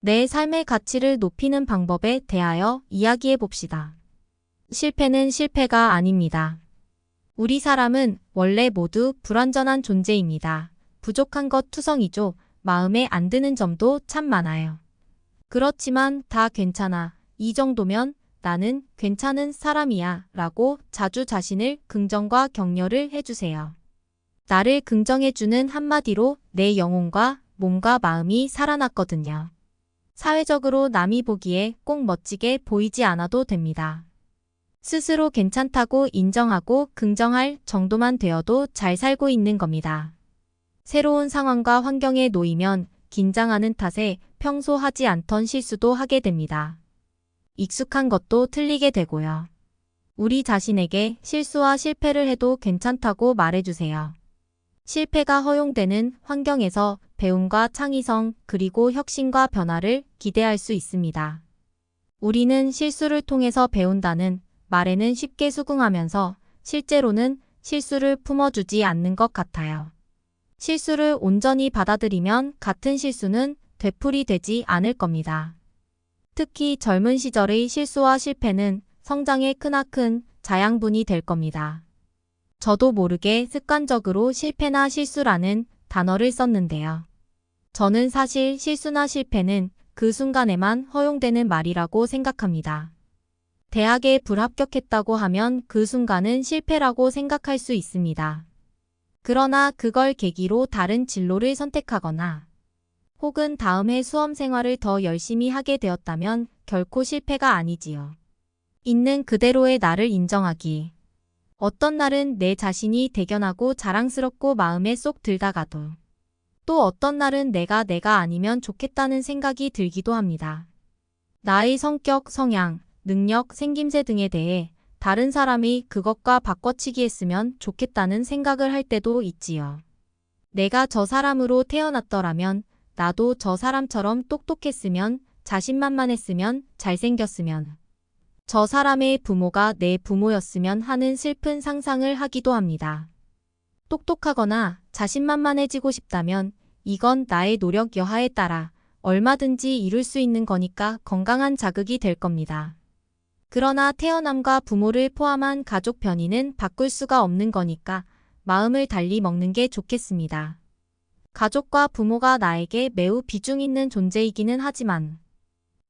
내 삶의 가치를 높이는 방법에 대하여 이야기해 봅시다. 실패는 실패가 아닙니다. 우리 사람은 원래 모두 불완전한 존재입니다. 부족한 것 투성이죠. 마음에 안 드는 점도 참 많아요. 그렇지만 다 괜찮아. 이 정도면 나는 괜찮은 사람이야 라고 자주 자신을 긍정과 격려를 해주세요. 나를 긍정해주는 한마디로 내 영혼과 몸과 마음이 살아났거든요. 사회적으로 남이 보기에 꼭 멋지게 보이지 않아도 됩니다. 스스로 괜찮다고 인정하고 긍정할 정도만 되어도 잘 살고 있는 겁니다. 새로운 상황과 환경에 놓이면 긴장하는 탓에 평소 하지 않던 실수도 하게 됩니다. 익숙한 것도 틀리게 되고요. 우리 자신에게 실수와 실패를 해도 괜찮다고 말해주세요. 실패가 허용되는 환경에서 배움과 창의성 그리고 혁신과 변화를 기대할 수 있습니다. 우리는 실수를 통해서 배운다는 말에는 쉽게 수긍하면서 실제로는 실수를 품어주지 않는 것 같아요. 실수를 온전히 받아들이면 같은 실수는 되풀이되지 않을 겁니다. 특히 젊은 시절의 실수와 실패는 성장의 크나큰 자양분이 될 겁니다. 저도 모르게 습관적으로 실패나 실수라는 단어를 썼는데요. 저는 사실 실수나 실패는 그 순간에만 허용되는 말이라고 생각합니다. 대학에 불합격했다고 하면 그 순간은 실패라고 생각할 수 있습니다. 그러나 그걸 계기로 다른 진로를 선택하거나 혹은 다음 해 수험 생활을 더 열심히 하게 되었다면 결코 실패가 아니지요. 있는 그대로의 나를 인정하기. 어떤 날은 내 자신이 대견하고 자랑스럽고 마음에 쏙 들다가도 또 어떤 날은 내가 아니면 좋겠다는 생각이 들기도 합니다. 나의 성격, 성향, 능력, 생김새 등에 대해 다른 사람이 그것과 바꿔치기 했으면 좋겠다는 생각을 할 때도 있지요. 내가 저 사람으로 태어났더라면 나도 저 사람처럼 똑똑했으면 자신만만했으면 잘생겼으면 저 사람의 부모가 내 부모였으면 하는 슬픈 상상을 하기도 합니다. 똑똑하거나 자신만만해지고 싶다면 이건 나의 노력 여하에 따라 얼마든지 이룰 수 있는 거니까 건강한 자극이 될 겁니다. 그러나 태어남과 부모를 포함한 가족 변이는 바꿀 수가 없는 거니까 마음을 달리 먹는 게 좋겠습니다. 가족과 부모가 나에게 매우 비중 있는 존재이기는 하지만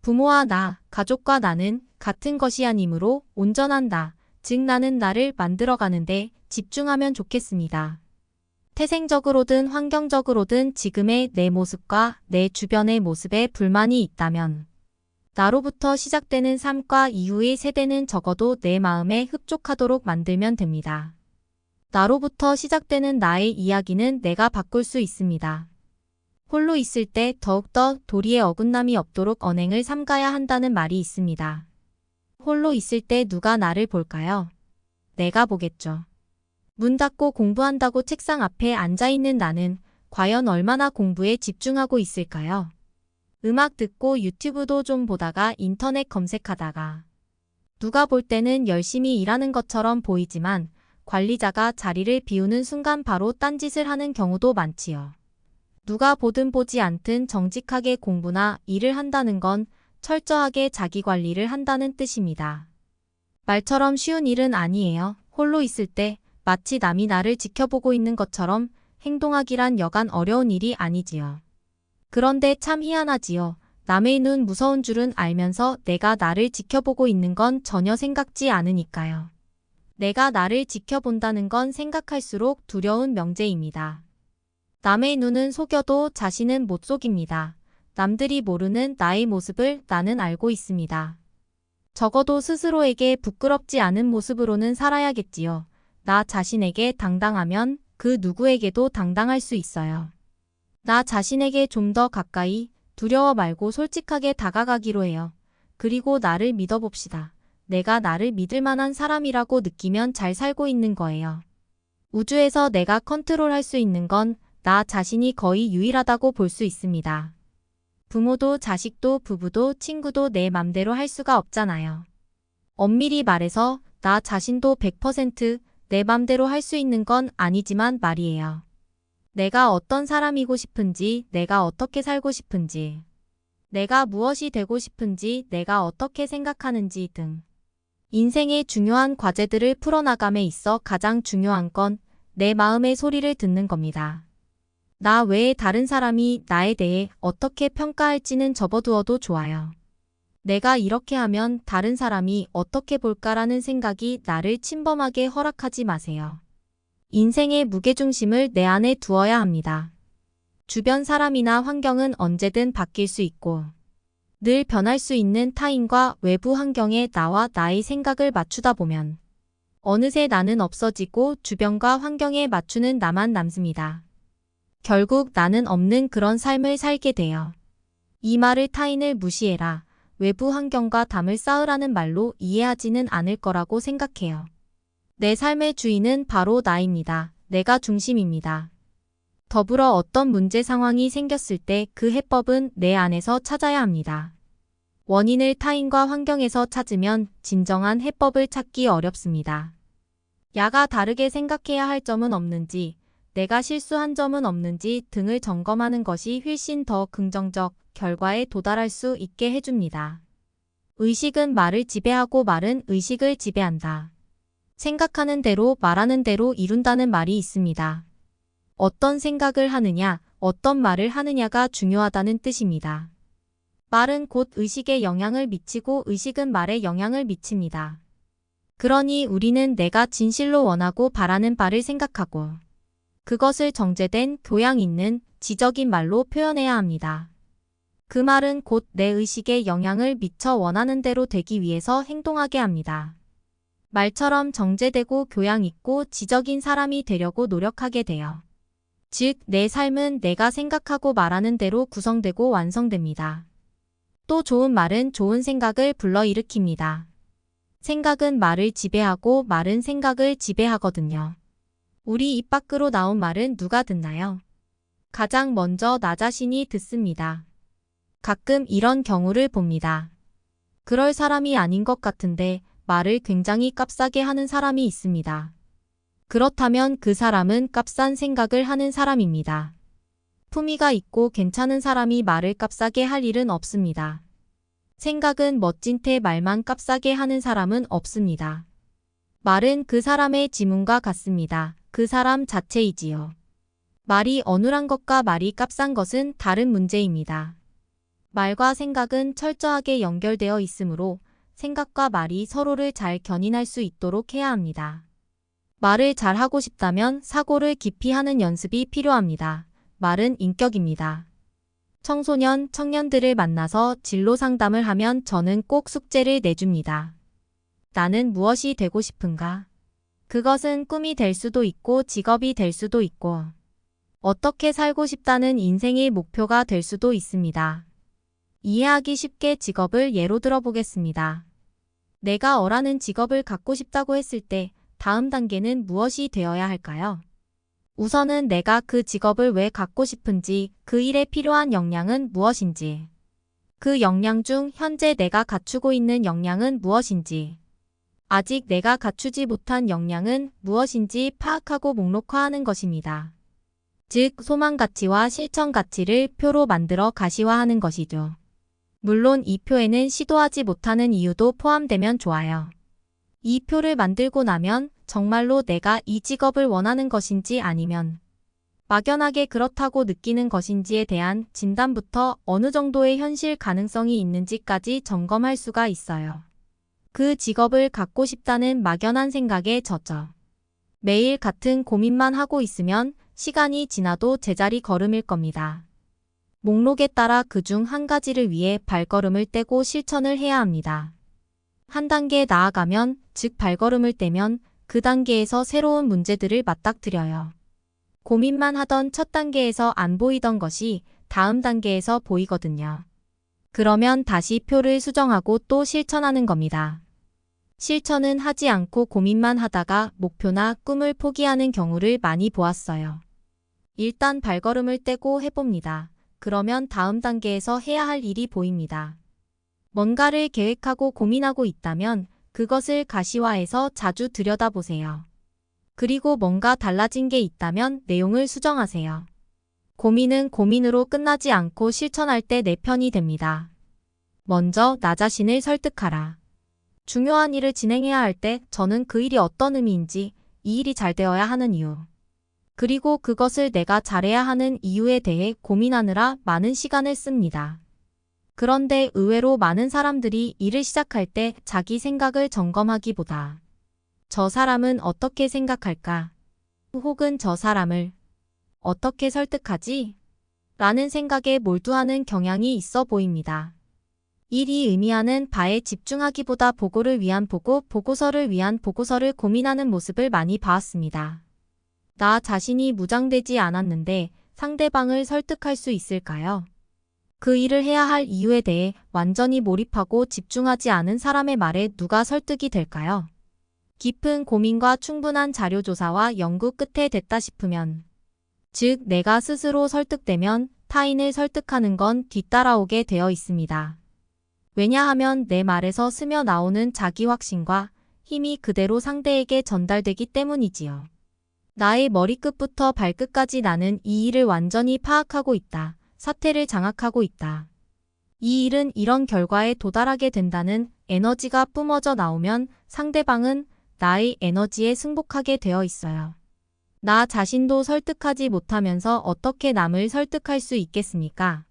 부모와 나, 가족과 나는 같은 것이 아니므로 온전한 나, 즉 나는 나를 만들어가는데 집중하면 좋겠습니다. 태생적으로든 환경적으로든 지금의 내 모습과 내 주변의 모습에 불만이 있다면 나로부터 시작되는 삶과 이후의 세대는 적어도 내 마음에 흡족하도록 만들면 됩니다. 나로부터 시작되는 나의 이야기는 내가 바꿀 수 있습니다. 홀로 있을 때 더욱더 도리에 어긋남이 없도록 언행을 삼가야 한다는 말이 있습니다. 홀로 있을 때 누가 나를 볼까요? 내가 보겠죠. 문 닫고 공부한다고 책상 앞에 앉아있는 나는 과연 얼마나 공부에 집중하고 있을까요? 음악 듣고 유튜브도 좀 보다가 인터넷 검색하다가 누가 볼 때는 열심히 일하는 것처럼 보이지만 관리자가 자리를 비우는 순간 바로 딴짓을 하는 경우도 많지요. 누가 보든 보지 않든 정직하게 공부나 일을 한다는 건 철저하게 자기 관리를 한다는 뜻입니다. 말처럼 쉬운 일은 아니에요. 홀로 있을 때 마치 남이 나를 지켜보고 있는 것처럼 행동하기란 여간 어려운 일이 아니지요. 그런데 참 희한하지요. 남의 눈 무서운 줄은 알면서 내가 나를 지켜보고 있는 건 전혀 생각지 않으니까요. 내가 나를 지켜본다는 건 생각할수록 두려운 명제입니다. 남의 눈은 속여도 자신은 못 속입니다. 남들이 모르는 나의 모습을 나는 알고 있습니다. 적어도 스스로에게 부끄럽지 않은 모습으로는 살아야겠지요. 나 자신에게 당당하면 그 누구에게도 당당할 수 있어요. 나 자신에게 좀 더 가까이 두려워 말고 솔직하게 다가가기로 해요. 그리고 나를 믿어봅시다. 내가 나를 믿을 만한 사람이라고 느끼면 잘 살고 있는 거예요. 우주에서 내가 컨트롤할 수 있는 건 나 자신이 거의 유일하다고 볼 수 있습니다. 부모도 자식도 부부도 친구도 내 맘대로 할 수가 없잖아요. 엄밀히 말해서 나 자신도 100%내 맘대로 할 수 있는 건 아니지만 말이에요. 내가 어떤 사람이고 싶은지, 내가 어떻게 살고 싶은지, 내가 무엇이 되고 싶은지, 내가 어떻게 생각하는지 등. 인생의 중요한 과제들을 풀어나감에 있어 가장 중요한 건 내 마음의 소리를 듣는 겁니다. 나 외에 다른 사람이 나에 대해 어떻게 평가할지는 접어두어도 좋아요. 내가 이렇게 하면 다른 사람이 어떻게 볼까라는 생각이 나를 침범하게 허락하지 마세요. 인생의 무게중심을 내 안에 두어야 합니다. 주변 사람이나 환경은 언제든 바뀔 수 있고 늘 변할 수 있는 타인과 외부 환경에 나와 나의 생각을 맞추다 보면 어느새 나는 없어지고 주변과 환경에 맞추는 나만 남습니다. 결국 나는 없는 그런 삶을 살게 돼요. 이 말을 타인을 무시해라, 외부 환경과 담을 쌓으라는 말로 이해하지는 않을 거라고 생각해요. 내 삶의 주인은 바로 나입니다. 내가 중심입니다. 더불어 어떤 문제 상황이 생겼을 때 그 해법은 내 안에서 찾아야 합니다. 원인을 타인과 환경에서 찾으면 진정한 해법을 찾기 어렵습니다. 야가 다르게 생각해야 할 점은 없는지, 내가 실수한 점은 없는지 등을 점검하는 것이 훨씬 더 긍정적 결과에 도달할 수 있게 해줍니다. 의식은 말을 지배하고 말은 의식을 지배한다. 생각하는 대로 말하는 대로 이룬다는 말이 있습니다. 어떤 생각을 하느냐, 어떤 말을 하느냐가 중요하다는 뜻입니다. 말은 곧 의식에 영향을 미치고 의식은 말에 영향을 미칩니다. 그러니 우리는 내가 진실로 원하고 바라는 바를 생각하고 그것을 정제된 교양 있는 지적인 말로 표현해야 합니다. 그 말은 곧 내 의식에 영향을 미쳐 원하는 대로 되기 위해서 행동하게 합니다. 말처럼 정제되고 교양 있고 지적인 사람이 되려고 노력하게 돼요. 즉, 내 삶은 내가 생각하고 말하는 대로 구성되고 완성됩니다. 또 좋은 말은 좋은 생각을 불러일으킵니다. 생각은 말을 지배하고 말은 생각을 지배하거든요. 우리 입 밖으로 나온 말은 누가 듣나요? 가장 먼저 나 자신이 듣습니다. 가끔 이런 경우를 봅니다. 그럴 사람이 아닌 것 같은데 말을 굉장히 값싸게 하는 사람이 있습니다. 그렇다면 그 사람은 값싼 생각을 하는 사람입니다. 품위가 있고 괜찮은 사람이 말을 값싸게 할 일은 없습니다. 생각은 멋진 태 말만 값싸게 하는 사람은 없습니다. 말은 그 사람의 지문과 같습니다. 그 사람 자체이지요. 말이 어눌한 것과 말이 값싼 것은 다른 문제입니다. 말과 생각은 철저하게 연결되어 있으므로 생각과 말이 서로를 잘 견인할 수 있도록 해야 합니다. 말을 잘하고 싶다면 사고를 깊이 하는 연습이 필요합니다. 말은 인격입니다. 청소년, 청년들을 만나서 진로 상담을 하면 저는 꼭 숙제를 내줍니다. 나는 무엇이 되고 싶은가? 그것은 꿈이 될 수도 있고 직업이 될 수도 있고 어떻게 살고 싶다는 인생의 목표가 될 수도 있습니다. 이해하기 쉽게 직업을 예로 들어보겠습니다. 내가 어라는 직업을 갖고 싶다고 했을 때 다음 단계는 무엇이 되어야 할까요? 우선은 내가 그 직업을 왜 갖고 싶은지, 그 일에 필요한 역량은 무엇인지, 그 역량 중 현재 내가 갖추고 있는 역량은 무엇인지, 아직 내가 갖추지 못한 역량은 무엇인지 파악하고 목록화하는 것입니다. 즉, 소망 가치와 실천 가치를 표로 만들어 가시화하는 것이죠. 물론 이 표에는 시도하지 못하는 이유도 포함되면 좋아요. 이 표를 만들고 나면 정말로 내가 이 직업을 원하는 것인지 아니면 막연하게 그렇다고 느끼는 것인지에 대한 진단부터 어느 정도의 현실 가능성이 있는지까지 점검할 수가 있어요. 그 직업을 갖고 싶다는 막연한 생각에 젖어 매일 같은 고민만 하고 있으면 시간이 지나도 제자리 걸음일 겁니다. 목록에 따라 그중 한 가지를 위해 발걸음을 떼고 실천을 해야 합니다. 한 단계 나아가면, 즉 발걸음을 떼면 그 단계에서 새로운 문제들을 맞닥뜨려요. 고민만 하던 첫 단계에서 안 보이던 것이 다음 단계에서 보이거든요. 그러면 다시 표를 수정하고 또 실천하는 겁니다. 실천은 하지 않고 고민만 하다가 목표나 꿈을 포기하는 경우를 많이 보았어요. 일단 발걸음을 떼고 해봅니다. 그러면 다음 단계에서 해야 할 일이 보입니다. 뭔가를 계획하고 고민하고 있다면 그것을 가시화해서 자주 들여다보세요. 그리고 뭔가 달라진 게 있다면 내용을 수정하세요. 고민은 고민으로 끝나지 않고 실천할 때 내 편이 됩니다. 먼저 나 자신을 설득하라. 중요한 일을 진행해야 할 때 저는 그 일이 어떤 의미인지, 이 일이 잘 되어야 하는 이유, 그리고 그것을 내가 잘해야 하는 이유에 대해 고민하느라 많은 시간을 씁니다. 그런데 의외로 많은 사람들이 일을 시작할 때 자기 생각을 점검하기보다 저 사람은 어떻게 생각할까? 혹은 저 사람을 어떻게 설득하지? 라는 생각에 몰두하는 경향이 있어 보입니다. 일이 의미하는 바에 집중하기보다 보고를 위한 보고, 보고서를 위한 보고서를 고민하는 모습을 많이 봐왔습니다. 나 자신이 무장되지 않았는데 상대방을 설득할 수 있을까요? 그 일을 해야 할 이유에 대해 완전히 몰입하고 집중하지 않은 사람의 말에 누가 설득이 될까요? 깊은 고민과 충분한 자료 조사와 연구 끝에 됐다 싶으면, 즉 내가 스스로 설득되면 타인을 설득하는 건 뒤따라오게 되어 있습니다. 왜냐하면 내 말에서 스며 나오는 자기 확신과 힘이 그대로 상대에게 전달되기 때문이지요. 나의 머리끝부터 발끝까지 나는 이 일을 완전히 파악하고 있다. 사태를 장악하고 있다. 이 일은 이런 결과에 도달하게 된다는 에너지가 뿜어져 나오면 상대방은 나의 에너지에 승복하게 되어 있어요. 나 자신도 설득하지 못하면서 어떻게 남을 설득할 수 있겠습니까?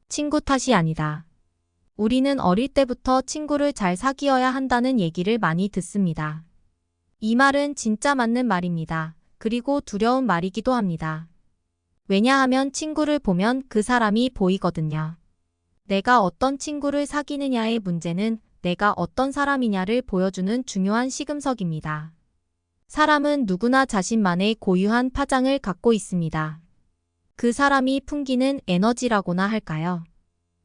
친구 탓이 아니다. 우리는 어릴 때부터 친구를 잘 사귀어야 한다는 얘기를 많이 듣습니다. 이 말은 진짜 맞는 말입니다. 그리고 두려운 말이기도 합니다. 왜냐하면 친구를 보면 그 사람이 보이거든요. 내가 어떤 친구를 사귀느냐의 문제는 내가 어떤 사람이냐를 보여주는 중요한 시금석입니다. 사람은 누구나 자신만의 고유한 파장을 갖고 있습니다. 그 사람이 풍기는 에너지라고나 할까요?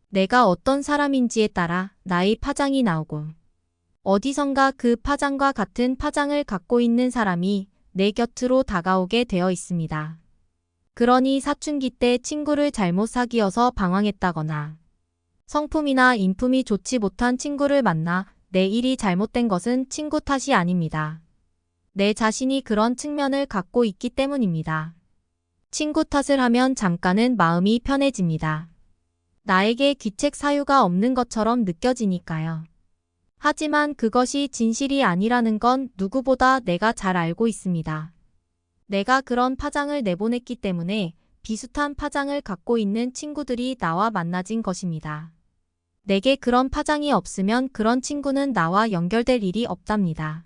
내가 어떤 사람인지에 따라 나의 파장이 나오고, 어디선가 그 파장과 같은 파장을 갖고 있는 사람이 내 곁으로 다가오게 되어 있습니다. 그러니 사춘기 때 친구를 잘못 사귀어서 방황했다거나, 성품이나 인품이 좋지 못한 친구를 만나 내 일이 잘못된 것은 친구 탓이 아닙니다. 내 자신이 그런 측면을 갖고 있기 때문입니다. 친구 탓을 하면 잠깐은 마음이 편해집니다. 나에게 귀책 사유가 없는 것처럼 느껴지니까요. 하지만 그것이 진실이 아니라는 건 누구보다 내가 잘 알고 있습니다. 내가 그런 파장을 내보냈기 때문에 비슷한 파장을 갖고 있는 친구들이 나와 만나진 것입니다. 내게 그런 파장이 없으면 그런 친구는 나와 연결될 일이 없답니다.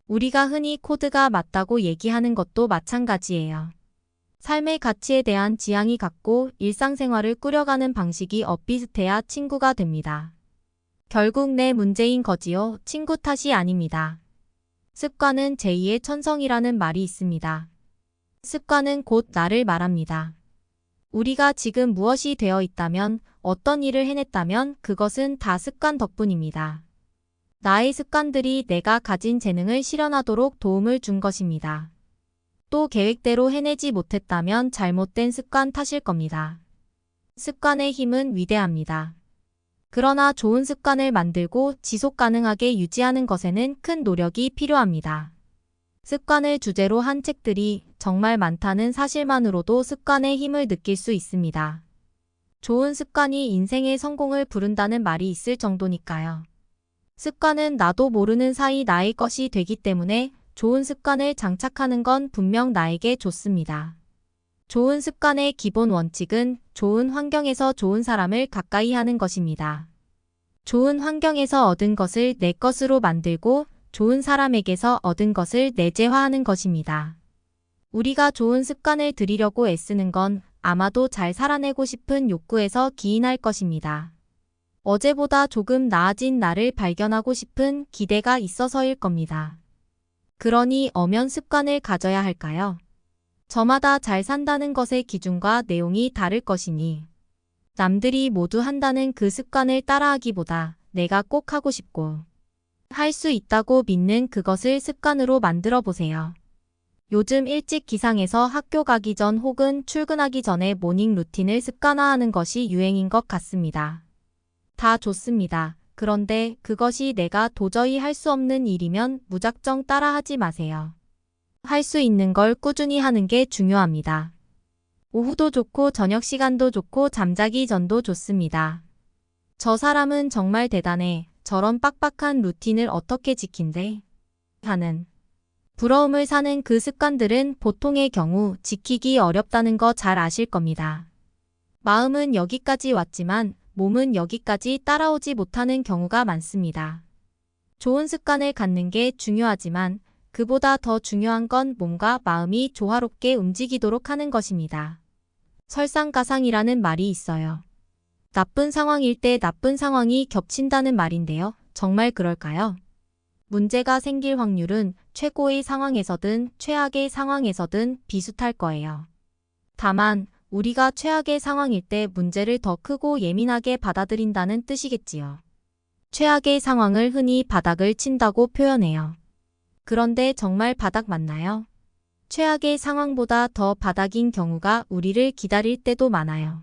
우리가 흔히 코드가 맞다고 얘기하는 것도 마찬가지예요. 삶의 가치에 대한 지향이 같고 일상생활을 꾸려가는 방식이 엇비슷해야 친구가 됩니다. 결국 내 문제인 거지요. 친구 탓이 아닙니다. 습관은 제2의 천성이라는 말이 있습니다. 습관은 곧 나를 말합니다. 우리가 지금 무엇이 되어 있다면, 어떤 일을 해냈다면 그것은 다 습관 덕분입니다. 나의 습관들이 내가 가진 재능을 실현하도록 도움을 준 것입니다. 또 계획대로 해내지 못했다면 잘못된 습관 탓일 겁니다. 습관의 힘은 위대합니다. 그러나 좋은 습관을 만들고 지속 가능하게 유지하는 것에는 큰 노력이 필요합니다. 습관을 주제로 한 책들이 정말 많다는 사실만으로도 습관의 힘을 느낄 수 있습니다. 좋은 습관이 인생의 성공을 부른다는 말이 있을 정도니까요. 습관은 나도 모르는 사이 나의 것이 되기 때문에 좋은 습관을 장착하는 건 분명 나에게 좋습니다. 좋은 습관의 기본 원칙은 좋은 환경에서 좋은 사람을 가까이 하는 것입니다. 좋은 환경에서 얻은 것을 내 것으로 만들고 좋은 사람에게서 얻은 것을 내재화하는 것입니다. 우리가 좋은 습관을 들이려고 애쓰는 건 아마도 잘 살아내고 싶은 욕구에서 기인할 것입니다. 어제보다 조금 나아진 나를 발견하고 싶은 기대가 있어서일 겁니다. 그러니 엄연 습관을 가져야 할까요? 저마다 잘 산다는 것의 기준과 내용이 다를 것이니 남들이 모두 한다는 그 습관을 따라하기보다 내가 꼭 하고 싶고 할 수 있다고 믿는 그것을 습관으로 만들어 보세요. 요즘 일찍 기상해서 학교 가기 전 혹은 출근하기 전에 모닝 루틴을 습관화하는 것이 유행인 것 같습니다. 다 좋습니다. 그런데 그것이 내가 도저히 할 수 없는 일이면 무작정 따라하지 마세요. 할 수 있는 걸 꾸준히 하는 게 중요합니다. 오후도 좋고 저녁 시간도 좋고 잠자기 전도 좋습니다. 저 사람은 정말 대단해. 저런 빡빡한 루틴을 어떻게 지킨대? 하는 부러움을 사는 그 습관들은 보통의 경우 지키기 어렵다는 거 잘 아실 겁니다. 마음은 여기까지 왔지만 몸은 여기까지 따라오지 못하는 경우가 많습니다. 좋은 습관을 갖는 게 중요하지만 그보다 더 중요한 건 몸과 마음이 조화롭게 움직이도록 하는 것입니다. 설상가상이라는 말이 있어요. 나쁜 상황일 때 나쁜 상황이 겹친다는 말인데요. 정말 그럴까요? 문제가 생길 확률은 최고의 상황에서든 최악의 상황에서든 비슷할 거예요. 다만 우리가 최악의 상황일 때 문제를 더 크고 예민하게 받아들인다는 뜻이겠지요. 최악의 상황을 흔히 바닥을 친다고 표현해요. 그런데 정말 바닥 맞나요? 최악의 상황보다 더 바닥인 경우가 우리를 기다릴 때도 많아요.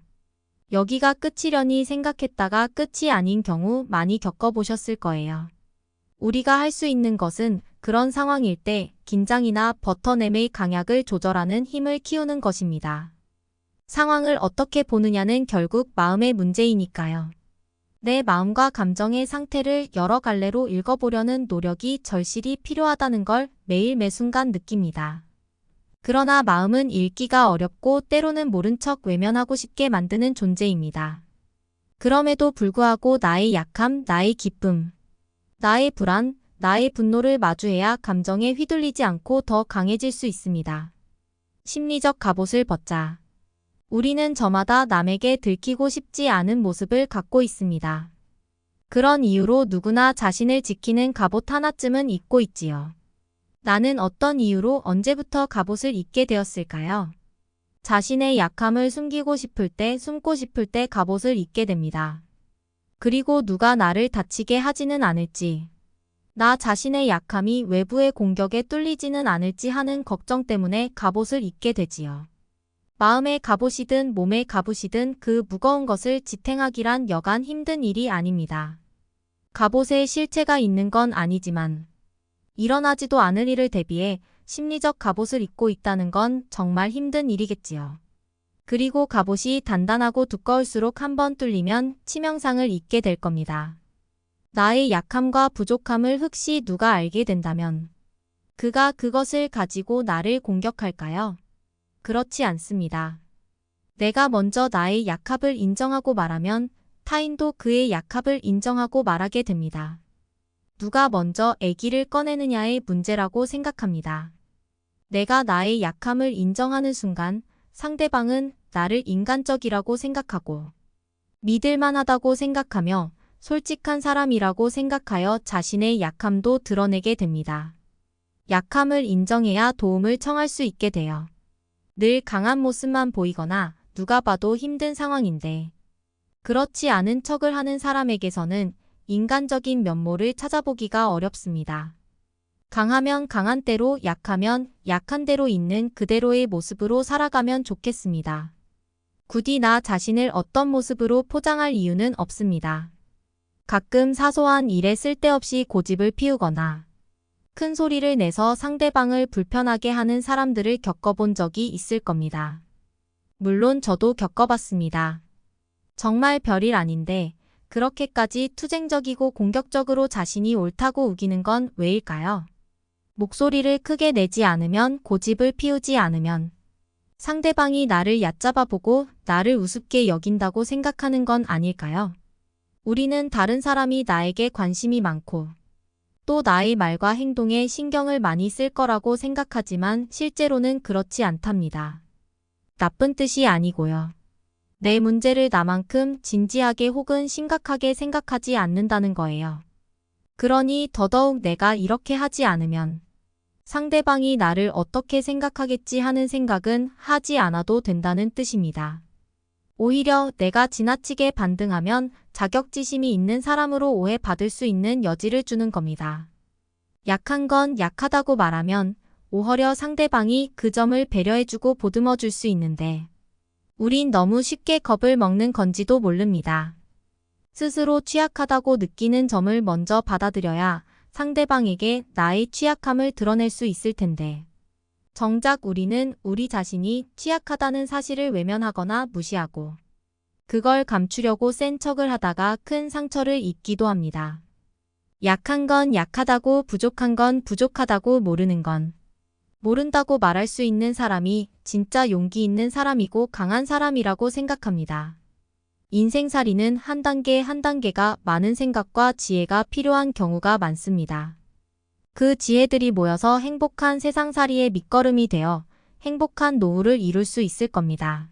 여기가 끝이려니 생각했다가 끝이 아닌 경우 많이 겪어보셨을 거예요. 우리가 할 수 있는 것은 그런 상황일 때 긴장이나 버터냄의 강약을 조절하는 힘을 키우는 것입니다. 상황을 어떻게 보느냐는 결국 마음의 문제이니까요. 내 마음과 감정의 상태를 여러 갈래로 읽어보려는 노력이 절실히 필요하다는 걸 매일 매순간 느낍니다. 그러나 마음은 읽기가 어렵고 때로는 모른 척 외면하고 싶게 만드는 존재입니다. 그럼에도 불구하고 나의 약함, 나의 기쁨, 나의 불안, 나의 분노를 마주해야 감정에 휘둘리지 않고 더 강해질 수 있습니다. 심리적 갑옷을 벗자. 우리는 저마다 남에게 들키고 싶지 않은 모습을 갖고 있습니다. 그런 이유로 누구나 자신을 지키는 갑옷 하나쯤은 입고 있지요. 나는 어떤 이유로 언제부터 갑옷을 입게 되었을까요? 자신의 약함을 숨기고 싶을 때, 숨고 싶을 때 갑옷을 입게 됩니다. 그리고 누가 나를 다치게 하지는 않을지, 나 자신의 약함이 외부의 공격에 뚫리지는 않을지 하는 걱정 때문에 갑옷을 입게 되지요. 마음의 갑옷이든 몸의 갑옷이든 그 무거운 것을 지탱하기란 여간 힘든 일이 아닙니다. 갑옷에 실체가 있는 건 아니지만 일어나지도 않을 일을 대비해 심리적 갑옷을 입고 있다는 건 정말 힘든 일이겠지요. 그리고 갑옷이 단단하고 두꺼울수록 한번 뚫리면 치명상을 입게 될 겁니다. 나의 약함과 부족함을 혹시 누가 알게 된다면 그가 그것을 가지고 나를 공격할까요? 그렇지 않습니다. 내가 먼저 나의 약함을 인정하고 말하면 타인도 그의 약함을 인정하고 말하게 됩니다. 누가 먼저 애기를 꺼내느냐의 문제라고 생각합니다. 내가 나의 약함을 인정하는 순간 상대방은 나를 인간적이라고 생각하고 믿을만하다고 생각하며 솔직한 사람이라고 생각하여 자신의 약함도 드러내게 됩니다. 약함을 인정해야 도움을 청할 수 있게 돼요. 늘 강한 모습만 보이거나 누가 봐도 힘든 상황인데 그렇지 않은 척을 하는 사람에게서는 인간적인 면모를 찾아보기가 어렵습니다. 강하면 강한 대로, 약하면 약한 대로 있는 그대로의 모습으로 살아가면 좋겠습니다. 굳이 나 자신을 어떤 모습으로 포장할 이유는 없습니다. 가끔 사소한 일에 쓸데없이 고집을 피우거나 큰 소리를 내서 상대방을 불편하게 하는 사람들을 겪어본 적이 있을 겁니다. 물론 저도 겪어봤습니다. 정말 별일 아닌데 그렇게까지 투쟁적이고 공격적으로 자신이 옳다고 우기는 건 왜일까요? 목소리를 크게 내지 않으면, 고집을 피우지 않으면 상대방이 나를 얕잡아보고 나를 우습게 여긴다고 생각하는 건 아닐까요? 우리는 다른 사람이 나에게 관심이 많고 또 나의 말과 행동에 신경을 많이 쓸 거라고 생각하지만 실제로는 그렇지 않답니다. 나쁜 뜻이 아니고요. 내 문제를 나만큼 진지하게 혹은 심각하게 생각하지 않는다는 거예요. 그러니 더더욱 내가 이렇게 하지 않으면 상대방이 나를 어떻게 생각하겠지 하는 생각은 하지 않아도 된다는 뜻입니다. 오히려 내가 지나치게 반등하면 자격지심이 있는 사람으로 오해받을 수 있는 여지를 주는 겁니다. 약한 건 약하다고 말하면 오히려 상대방이 그 점을 배려해주고 보듬어줄 수 있는데 우린 너무 쉽게 겁을 먹는 건지도 모릅니다. 스스로 취약하다고 느끼는 점을 먼저 받아들여야 상대방에게 나의 취약함을 드러낼 수 있을 텐데 정작 우리는 우리 자신이 취약하다는 사실을 외면하거나 무시하고 그걸 감추려고 센 척을 하다가 큰 상처를 입기도 합니다. 약한 건 약하다고, 부족한 건 부족하다고, 모르는 건 모른다고 말할 수 있는 사람이 진짜 용기 있는 사람이고 강한 사람이라고 생각합니다. 인생살이는 한 단계 한 단계가 많은 생각과 지혜가 필요한 경우가 많습니다. 그 지혜들이 모여서 행복한 세상살이의 밑거름이 되어 행복한 노후를 이룰 수 있을 겁니다.